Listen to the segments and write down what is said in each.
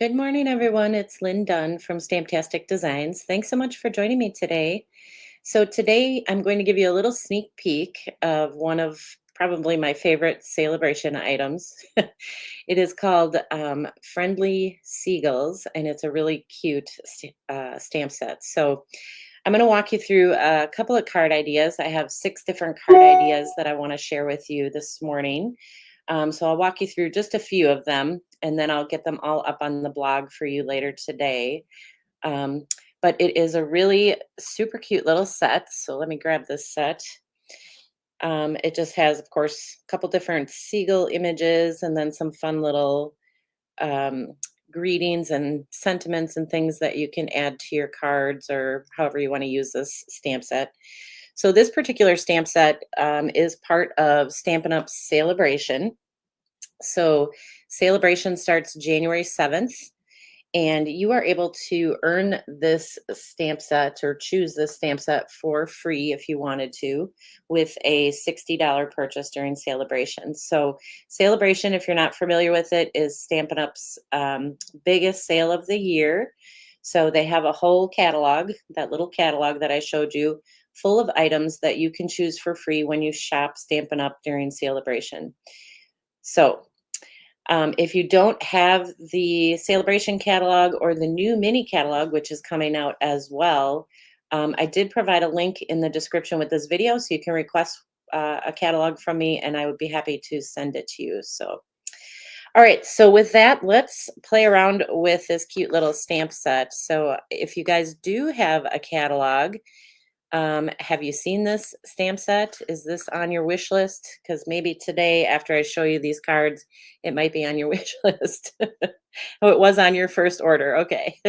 Good morning, everyone. It's Lynn Dunn from Stamptastic Designs. Thanks so much for joining me today. So today I'm going to give you a little sneak peek of one of probably my favorite Sale-A-Bration items. It is called Friendly Seagulls, and it's a really cute stamp set. So I'm going to walk you through a couple of card ideas. I have 6 different card ideas that I want to share with you this morning. So I'll walk you through just a few of them, and then I'll get them all up on the blog for you later today. Um, but it is a really super cute little set. So let me grab this set. It just has, of course, a couple different seagull images and then some fun little um, greetings and sentiments and things that you can add to your cards or however you want to use this stamp set. So this particular stamp set is part of Stampin' Up's Sale-A-Bration. So Sale-A-Bration starts January 7th, and you are able to earn this stamp set or choose this stamp set for free if you wanted to with a $60 purchase during Sale-A-Bration. So Sale-A-Bration, if you're not familiar with it, is Stampin' Up's biggest sale of the year. So they have a whole catalog, that little catalog that I showed you, full of items that you can choose for free when you shop Stampin' Up during Sale-A-Bration. So if you don't have the Sale-A-Bration catalog or the new mini catalog, which is coming out as well, I did provide a link in the description with this video, so you can request a catalog from me, and I would be happy to send it to you. So, all right. So with that, let's play around with this cute little stamp set. So if you guys do have a catalog, have you seen this stamp set? Is this on your wish list? Because maybe today, after I show you these cards, it might be on your wish list. Oh, it was on your first order. Okay.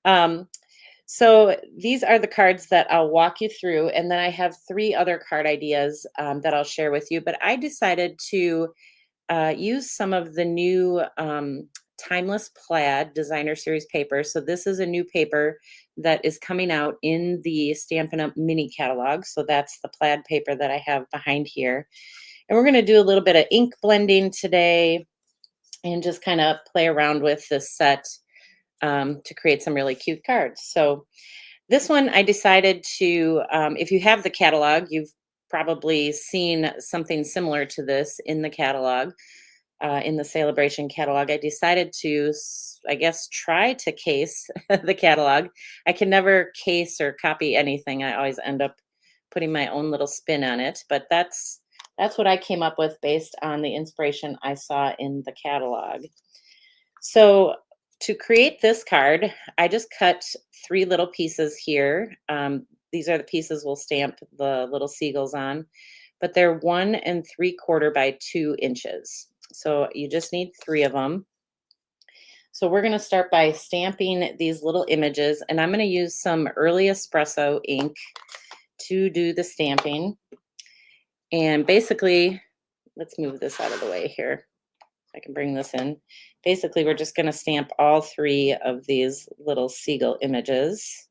um, so these are the cards that I'll walk you through, and then I have 3 other card ideas that I'll share with you. But I decided to use some of the new Timeless Plaid Designer Series paper. So this is a new paper that is coming out in the Stampin' Up! Mini catalog. So that's the plaid paper that I have behind here. And we're going to do a little bit of ink blending today and just kind of play around with this set to create some really cute cards. So this one I decided to, if you have the catalog, you've probably seen something similar to this in the catalog, in the Sale-A-Bration catalog. I decided to, I guess, try to case the catalog. I can never case or copy anything. I always end up putting my own little spin on it, but that's what I came up with based on the inspiration I saw in the catalog. So to create this card, I just cut 3 little pieces here. These are the pieces we'll stamp the little seagulls on, but they're 1 3/4 by 2 inches. So you just need 3 of them. So we're going to start by stamping these little images, and I'm going to use some early espresso ink to do the stamping. And basically, let's move this out of the way here. I can bring this in. Basically, we're just going to stamp all 3 of these little seagull images.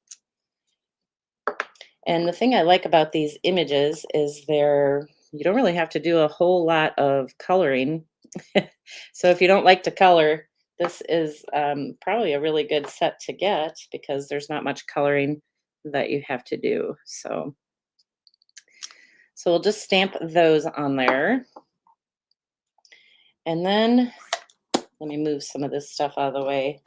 And the thing I like about these images is you don't really have to do a whole lot of coloring. So if you don't like to color, this is probably a really good set to get because there's not much coloring that you have to do. So we'll just stamp those on there. And then let me move some of this stuff out of the way.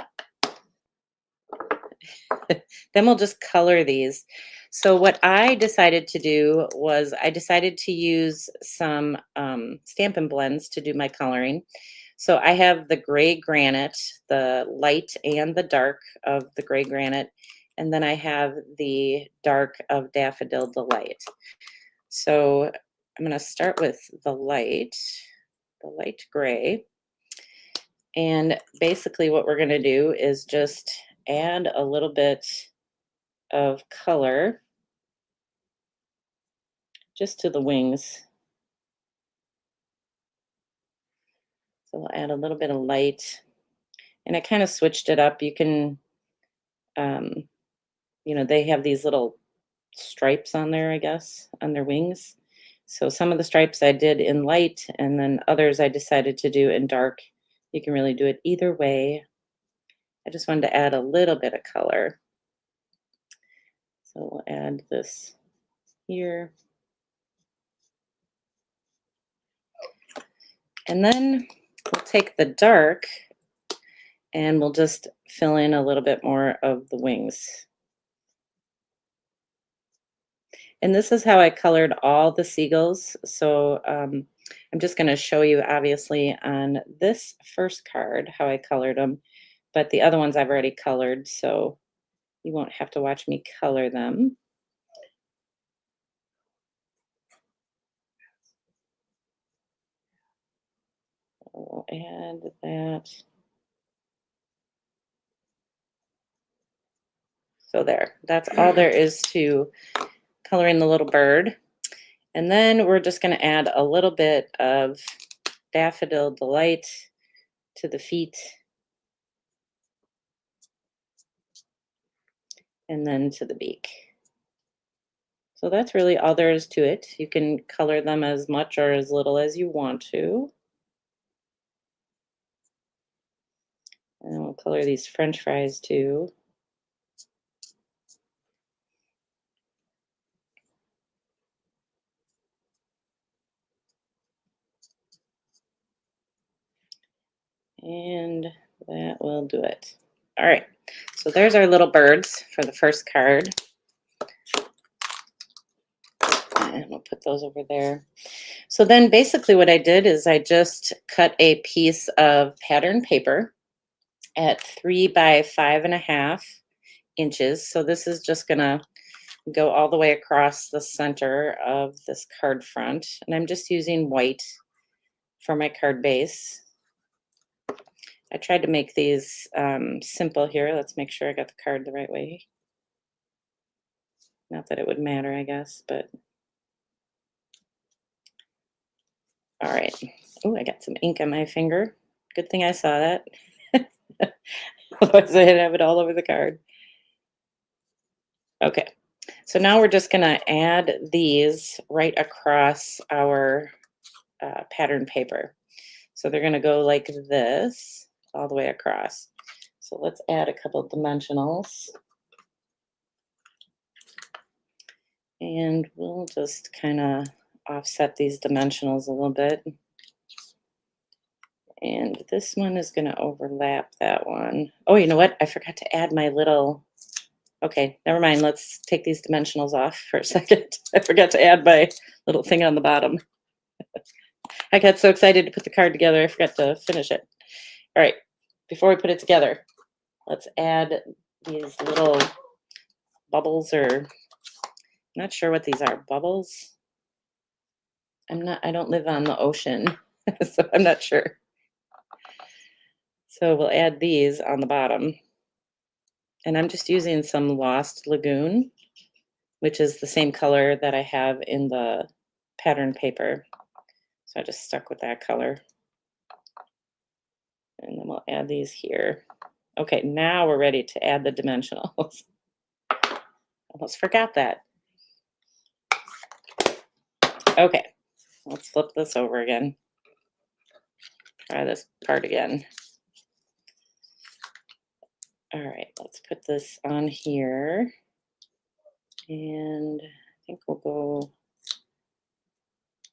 Then we'll just color these. So what I decided to do was I decided to use some Stampin' Blends to do my coloring. So I have the gray granite, the light and the dark of the gray granite, and then I have the dark of Daffodil Delight. So I'm going to start with the light gray. And basically what we're going to do is just add a little bit of color just to the wings. So we'll add a little bit of light, and I kind of switched it up. You can, they have these little stripes on there, I guess, on their wings. So some of the stripes I did in light, and then others I decided to do in dark. You can really do it either way. I just wanted to add a little bit of color. So we'll add this here. And then we'll take the dark and we'll just fill in a little bit more of the wings. And this is how I colored all the seagulls. So I'm just going to show you, obviously, on this first card how I colored them. But the other ones I've already colored, so you won't have to watch me color them. We'll add that. So there, that's all there is to coloring the little bird. And then we're just going to add a little bit of Daffodil Delight to the feet. And then to the beak. So that's really all there is to it. You can color them as much or as little as you want to. And we'll color these French fries too. And that will do it. All right, so there's our little birds for the first card. And we'll put those over there. So then basically what I did is I just cut a piece of pattern paper at 3 by 5.5 inches. So this is just gonna go all the way across the center of this card front. And I'm just using white for my card base. I tried to make these simple here. Let's make sure I got the card the right way. Not that it would matter, I guess, but. All right. Oh, I got some ink on my finger. Good thing I saw that. Otherwise I'd have it all over the card. Okay. So now we're just gonna add these right across our pattern paper. So they're gonna go like this all the way across. So let's add a couple of dimensionals. And we'll just kind of offset these dimensionals a little bit. And this one is going to overlap that one. Oh, you know what? I forgot to add my little, okay, never mind. Let's take these dimensionals off for a second. I forgot to add my little thing on the bottom. I got so excited to put the card together, I forgot to finish it. All right, before we put it together, let's add these little bubbles, or I'm not sure what these are. Bubbles? I don't live on the ocean, so I'm not sure. So we'll add these on the bottom. And I'm just using some Lost Lagoon, which is the same color that I have in the pattern paper. So I just stuck with that color. And then we'll add these here. Okay, now we're ready to add the dimensionals. Almost forgot that. Okay, let's flip this over again. Try this part again. All right, let's put this on here. And I think we'll go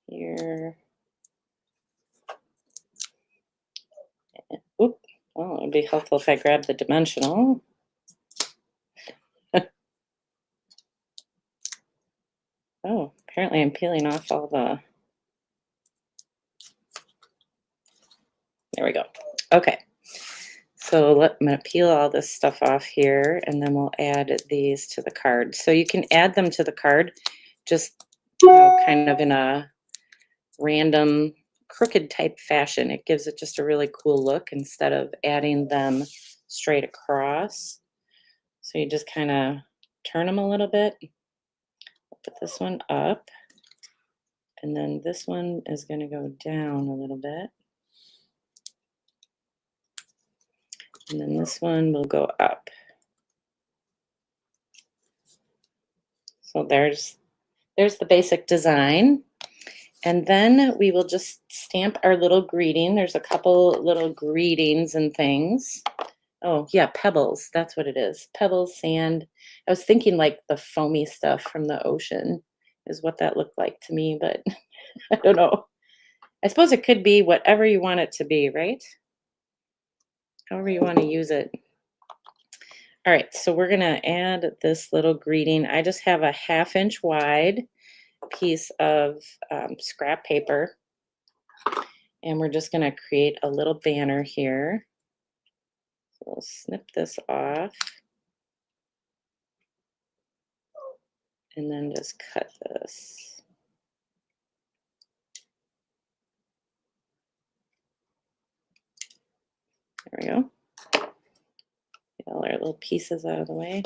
here. Oop, well, it'd be helpful if I grab the dimensional. Oh, apparently I'm peeling off all the, there we go. Okay, so I'm gonna peel all this stuff off here, and then we'll add these to the card. So you can add them to the card just, you know, kind of in a random crooked type fashion. It gives it just a really cool look instead of adding them straight across. So you just kind of turn them a little bit. Put this one up, and then this one is going to go down a little bit. And then this one will go up. So there's the basic design. And then we will just stamp our little greeting. There's a couple little greetings and things Oh, yeah, pebbles. That's what it is. Pebbles, sand. I was thinking like the foamy stuff from the ocean is what that looked like to me, but I don't know. I suppose it could be whatever you want it to be, right? However you want to use it. All right, so we're going to add this little greeting. I just have a 1/2 inch wide piece of scrap paper, and we're just going to create a little banner here. So we'll snip this off and then just cut this. There we go. Get all our little pieces out of the way.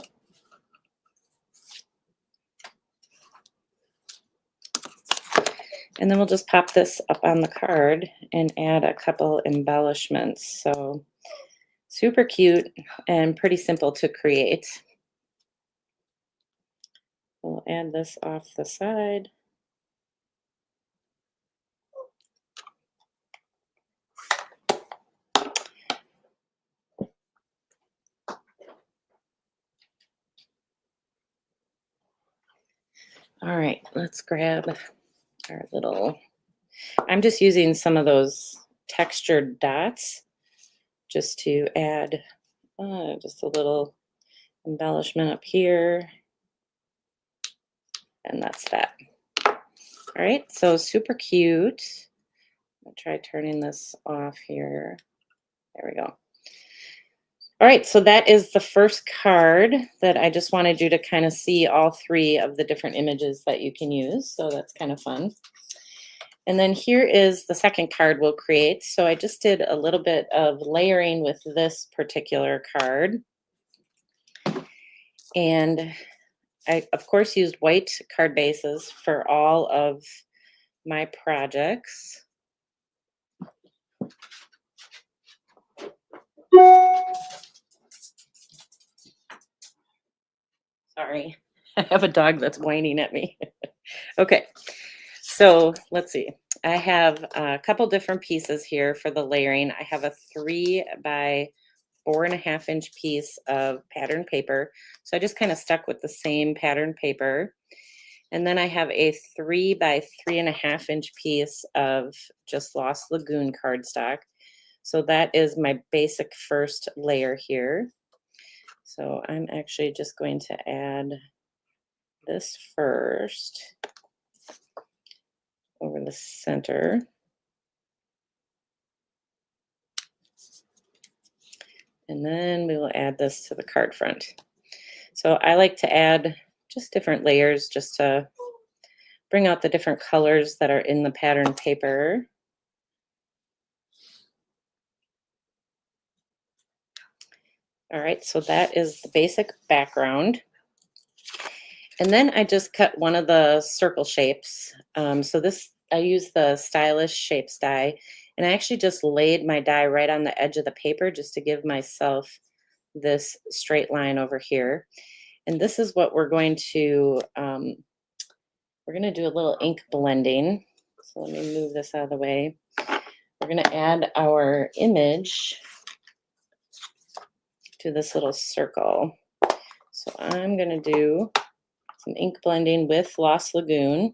And then we'll just pop this up on the card and add a couple embellishments. So super cute and pretty simple to create. We'll add this off the side. All right, let's grab our little, I'm just using some of those textured dots just to add just a little embellishment up here. And that's that. All right, so super cute. I'll try turning this off here. There we go. All right, so that is the first card that I just wanted you to kind of see all three of the different images that you can use. So that's kind of fun. And then here is the second card we'll create. So I just did a little bit of layering with this particular card. And I, of course, used white card bases for all of my projects. Sorry, I have a dog that's whining at me. Okay, so let's see. I have a couple different pieces here for the layering. I have a 3 by 4.5 inch piece of pattern paper. So I just kind of stuck with the same pattern paper. And then I have a 3 by 3.5 inch piece of just Lost Lagoon cardstock. So that is my basic first layer here. So I'm actually just going to add this first over the center. And then we will add this to the card front. So I like to add just different layers just to bring out the different colors that are in the pattern paper. All right, so that is the basic background. And then I just cut one of the circle shapes. So this, I use the Stylish Shapes die, and I actually just laid my die right on the edge of the paper just to give myself this straight line over here. And this is what we're going to do a little ink blending. So let me move this out of the way. We're going to add our image to this little circle. So I'm going to do some ink blending with Lost Lagoon.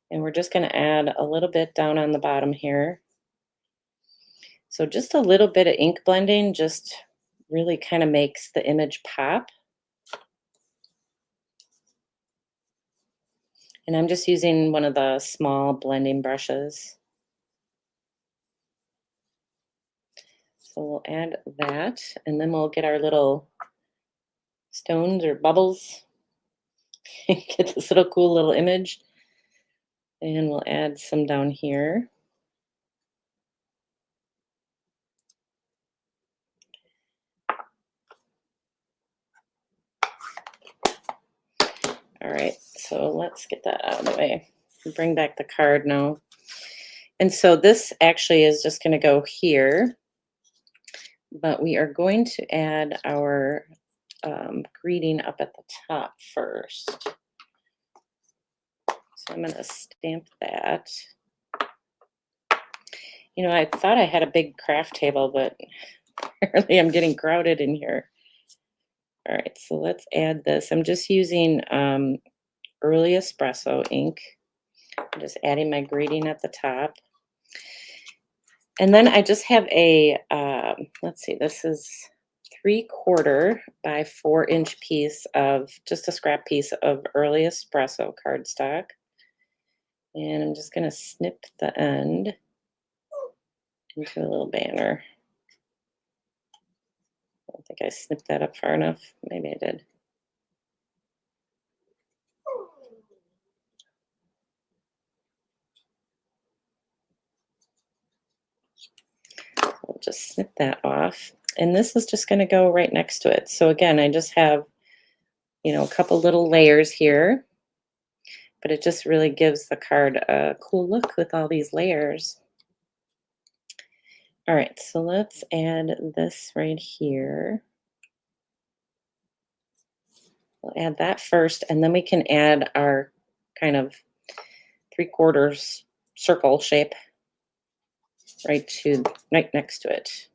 And we're just going to add a little bit down on the bottom here. So just a little bit of ink blending just really kind of makes the image pop. And I'm just using one of the small blending brushes. So we'll add that, and then we'll get our little stones or bubbles. Get this little cool little image. And we'll add some down here. All right, so let's get that out of the way. Bring back the card now. And so this actually is just going to go here, but we are going to add our greeting up at the top first. So I'm going to stamp that. You know, I thought I had a big craft table, but apparently I'm getting crowded in here. All right, so let's add this. I'm just using early espresso ink. I'm just adding my greeting at the top. And then I just have a, let's see, this is 3/4 by 4-inch piece of, just a scrap piece of early espresso cardstock. And I'm just gonna snip the end into a little banner. I don't think I snipped that up far enough. Maybe I did. I'll just snip that off. And this is just going to go right next to it. So again, I just have, you know, a couple little layers here, but it just really gives the card a cool look with all these layers. All right, so let's add this right here. We'll add that first, and then we can add our kind of 3/4 circle shape right next to it.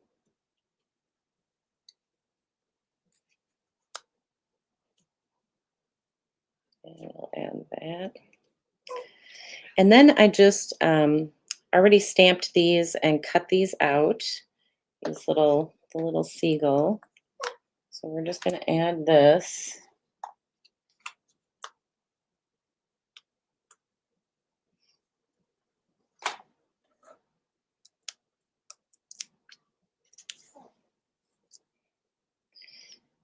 And we'll add that. And then I just already stamped these and cut these out. The little seagull. So we're just going to add this.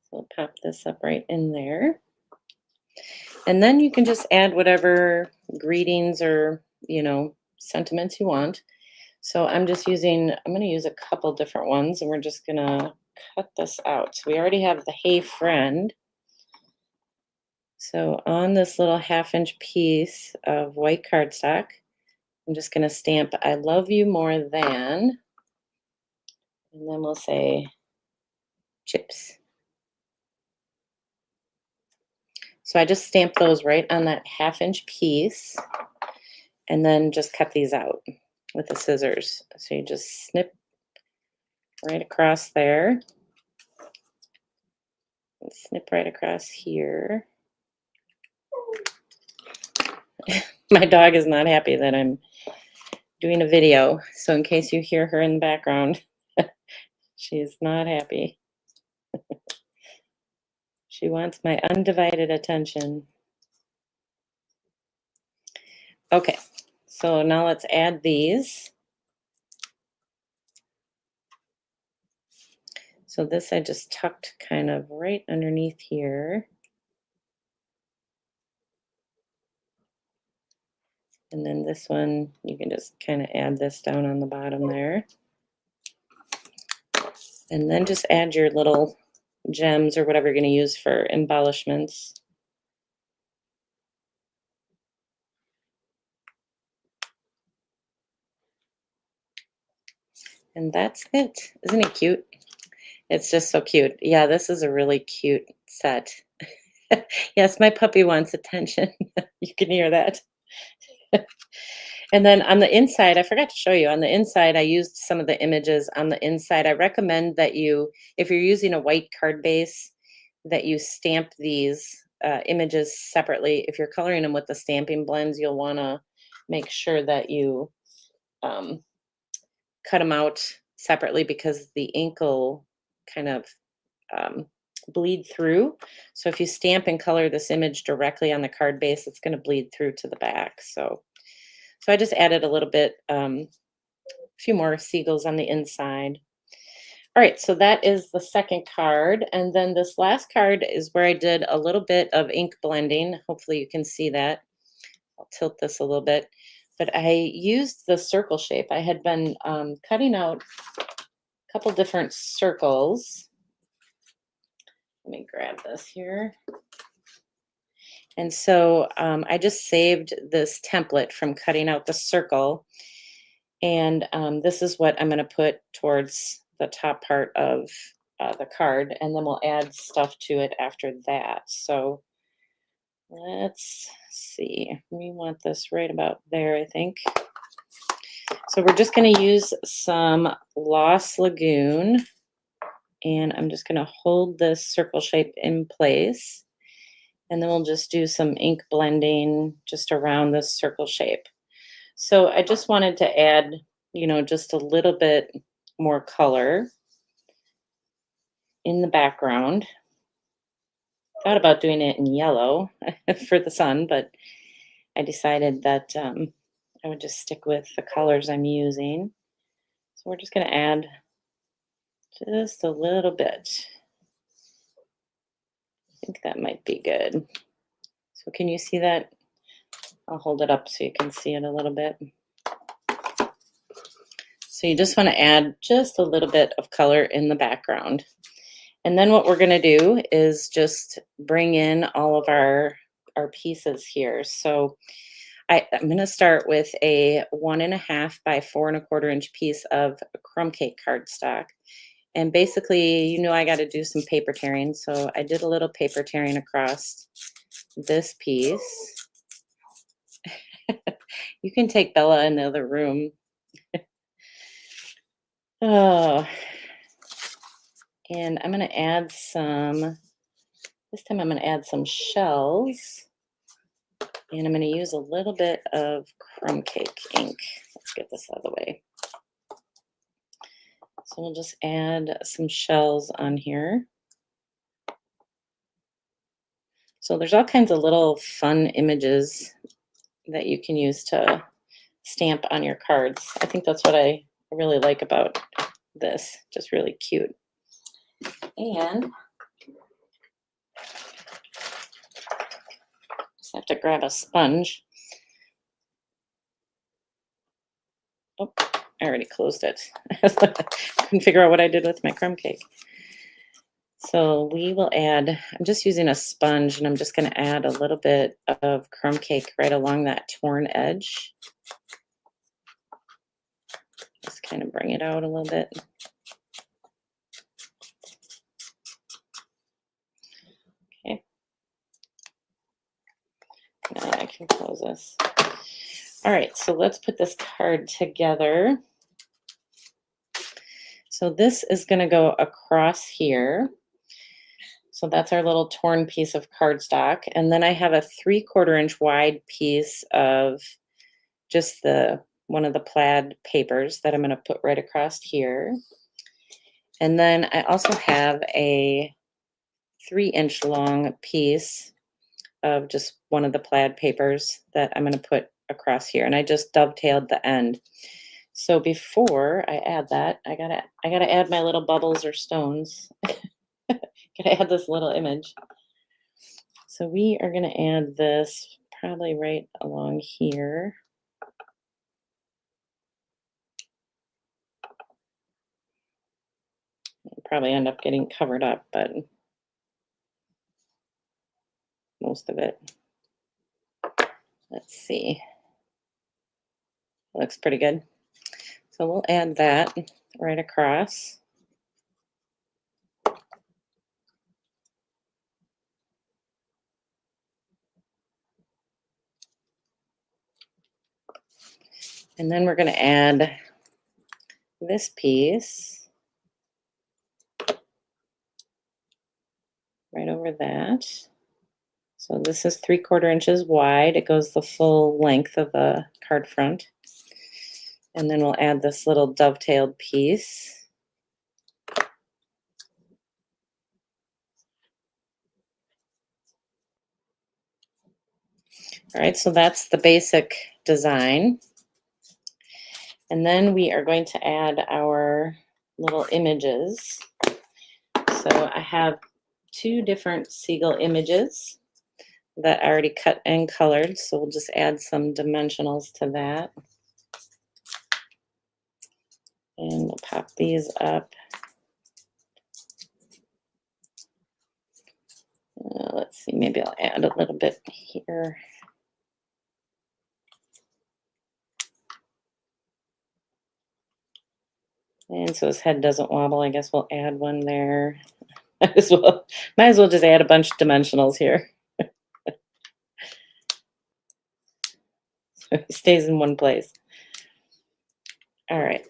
So we'll pop this up right in there. And then you can just add whatever greetings or, you know, sentiments you want. So I'm going to use a couple different ones, and we're just going to cut this out. So we already have the Hey Friend. So on this little 1/2-inch piece of white cardstock, I'm just going to stamp I love you more than, and then we'll say chips. So I just stamp those right on that 1/2-inch piece, and then just cut these out with the scissors. So you just snip right across there, and snip right across here. My dog is not happy that I'm doing a video, so in case you hear her in the background, she's not happy. She wants my undivided attention. Okay, so now let's add these. So this I just tucked kind of right underneath here. And then this one, you can just kind of add this down on the bottom there. And then just add your little gems or whatever you're going to use for embellishments. And that's it. Isn't it cute? It's just so cute. Yeah, this is a really cute set. Yes, my puppy wants attention. You can hear that. And then on the inside, I forgot to show you, on the inside, I used some of the images on the inside. I recommend that you, if you're using a white card base, that you stamp these images separately. If you're coloring them with the stamping blends, you'll want to make sure that you um, cut them out separately, because the ink will kind of um, bleed through. So if you stamp and color this image directly on the card base, it's going to bleed through to the back. So I just added a little bit, a few more seagulls on the inside. All right, so that is the second card. And then this last card is where I did a little bit of ink blending. Hopefully you can see that. I'll tilt this a little bit. But I used the circle shape. I had been cutting out a couple different circles. Let me grab this here. And so I just saved this template from cutting out the circle. And this is what I'm going to put towards the top part of the card. And then we'll add stuff to it after that. So let's see. We want this right about there, I think. So we're just going to use some Lost Lagoon, and I'm just going to hold this circle shape in place, and then we'll just do some ink blending just around this circle shape. So I just wanted to add, just a little bit more color in the background. Thought about doing it in yellow for the sun, but I decided that I would just stick with the colors I'm using. So we're just going to add just a little bit. I think that might be good. So can you see that? I'll hold it up so you can see it a little bit. So you just want to add just a little bit of color in the background. And then what we're going to do is just bring in all of our pieces here. So I'm going to start with a 1.5 by 4 1/4 inch piece of crumb cake cardstock. And basically, I got to do some paper tearing. So I did a little paper tearing across this piece. You can take Bella in the other room. Oh, and I'm going to add this time I'm going to add some shells. And I'm going to use a little bit of crumb cake ink. Let's get this out of the way. So we'll just add some shells on here. So there's all kinds of little fun images that you can use to stamp on your cards. I think that's what I really like about this. Just really cute. And just have to grab a sponge. Oh, I already closed it. Couldn't figure out what I did with my crumb cake. So we will add, I'm just using a sponge, and I'm just going to add a little bit of crumb cake right along that torn edge. Just kind of bring it out a little bit. Okay. Now I can close this. All right, so let's put this card together. So this is going to go across here. So that's our little torn piece of cardstock. And then I have a 3/4 inch wide piece of just one of the plaid papers that I'm going to put right across here. And then I also have a 3-inch long piece of just one of the plaid papers that I'm going to put across here. And I just dovetailed the end. So before I add that, I gotta add my little bubbles or stones. Gotta add this little image. So we are gonna add this probably right along here. It'll probably end up getting covered up, but most of it. Let's see. Looks pretty good. So we'll add that right across. And then we're going to add this piece right over that. So this is 3/4 inches wide. It goes the full length of the card front. And then we'll add this little dovetailed piece. All right, so that's the basic design. And then we are going to add our little images. So I have 2 different seagull images that I already cut and colored. So we'll just add some dimensionals to that. And we'll pop these up. Let's see, maybe I'll add a little bit here. And so his head doesn't wobble, I guess we'll add one there. Might as well just add a bunch of dimensionals here. So he stays in one place. All right,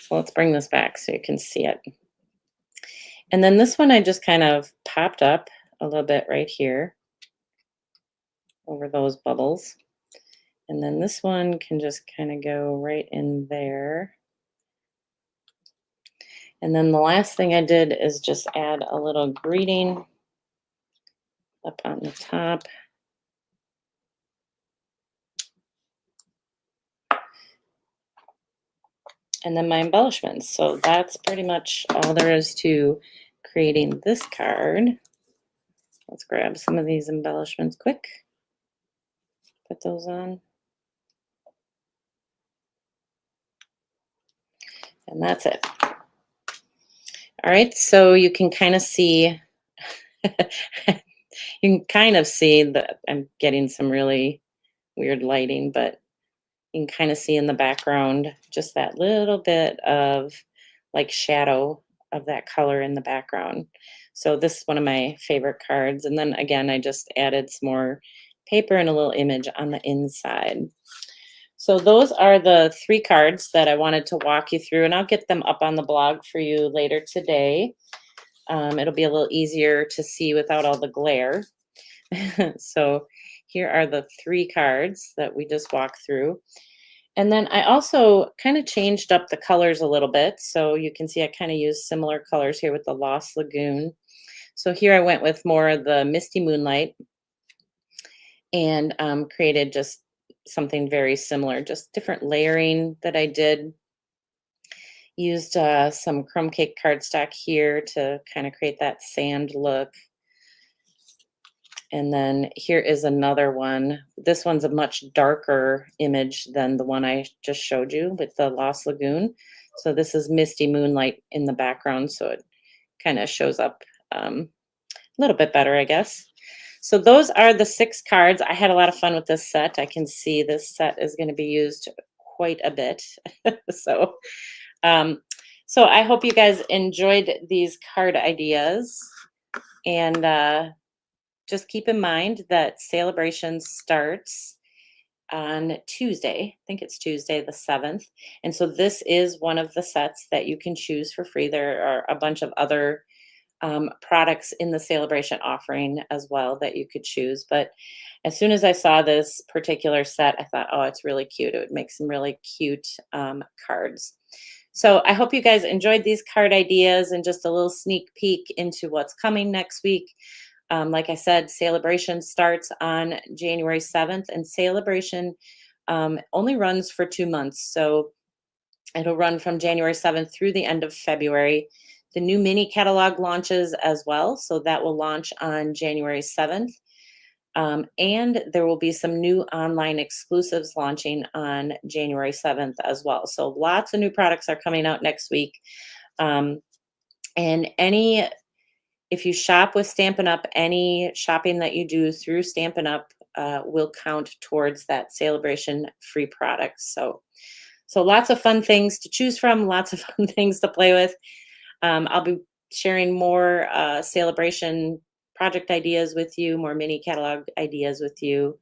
so let's bring this back so you can see it. And then this one I just kind of popped up a little bit right here over those bubbles. And then this one can just kind of go right in there. And then the last thing I did is just add a little greeting up on the top. And then my embellishments. So that's pretty much all there is to creating this card. Let's grab some of these embellishments quick. Put those on. And that's it. All right, so you can kind of see, you can kind of see that I'm getting some really weird lighting, but you can kind of see in the background just that little bit of like shadow of that color in the background. So this is one of my favorite cards. And then again, I just added some more paper and a little image on the inside. So those are the 3 cards that I wanted to walk you through, and I'll get them up on the blog for you later today. It'll be a little easier to see without all the glare. So here are the 3 cards that we just walked through. And then I also kind of changed up the colors a little bit. So you can see I kind of used similar colors here with the Lost Lagoon. So here I went with more of the Misty Moonlight and created just something very similar, just different layering that I did. Used some crumb cake cardstock here to kind of create that sand look. And then here is another one. This one's a much darker image than the one I just showed you with the Lost Lagoon. So this is Misty Moonlight in the background, so it kind of shows up a little bit better, I guess. So those are the 6 cards. I had a lot of fun with this set. I can see this set is going to be used quite a bit. So, so I hope you guys enjoyed these card ideas. And just keep in mind that Sale-A-Bration starts on Tuesday. I think it's Tuesday the 7th. And so this is one of the sets that you can choose for free. There are a bunch of other products in the Sale-A-Bration offering as well that you could choose. But as soon as I saw this particular set, I thought, oh, it's really cute. It would make some really cute cards. So I hope you guys enjoyed these card ideas and just a little sneak peek into what's coming next week. Like I said, Sale-A-Bration starts on January 7th, and Sale-A-Bration only runs for 2 months. So it'll run from January 7th through the end of February. The new mini catalog launches as well. So that will launch on January 7th. And there will be some new online exclusives launching on January 7th as well. So lots of new products are coming out next week. And if you shop with Stampin' Up, any shopping that you do through Stampin' Up will count towards that Sale-A-Bration free products. So lots of fun things to choose from, lots of fun things to play with. I'll be sharing more Sale-A-Bration project ideas with you, more mini catalog ideas with you.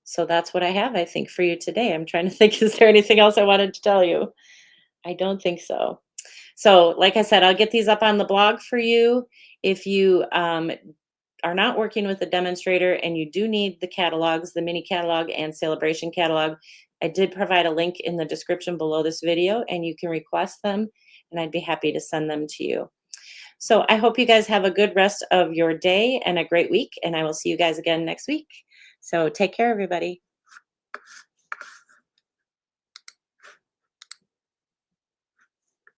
So that's what I have, I think, for you today. I'm trying to think, is there anything else I wanted to tell you? I don't think so. So like I said, I'll get these up on the blog for you. If you are not working with a demonstrator and you do need the catalogs, the mini catalog and Sale-A-Bration catalog, I did provide a link in the description below this video, and you can request them, and I'd be happy to send them to you. So I hope you guys have a good rest of your day and a great week, and I will see you guys again next week. So take care, everybody.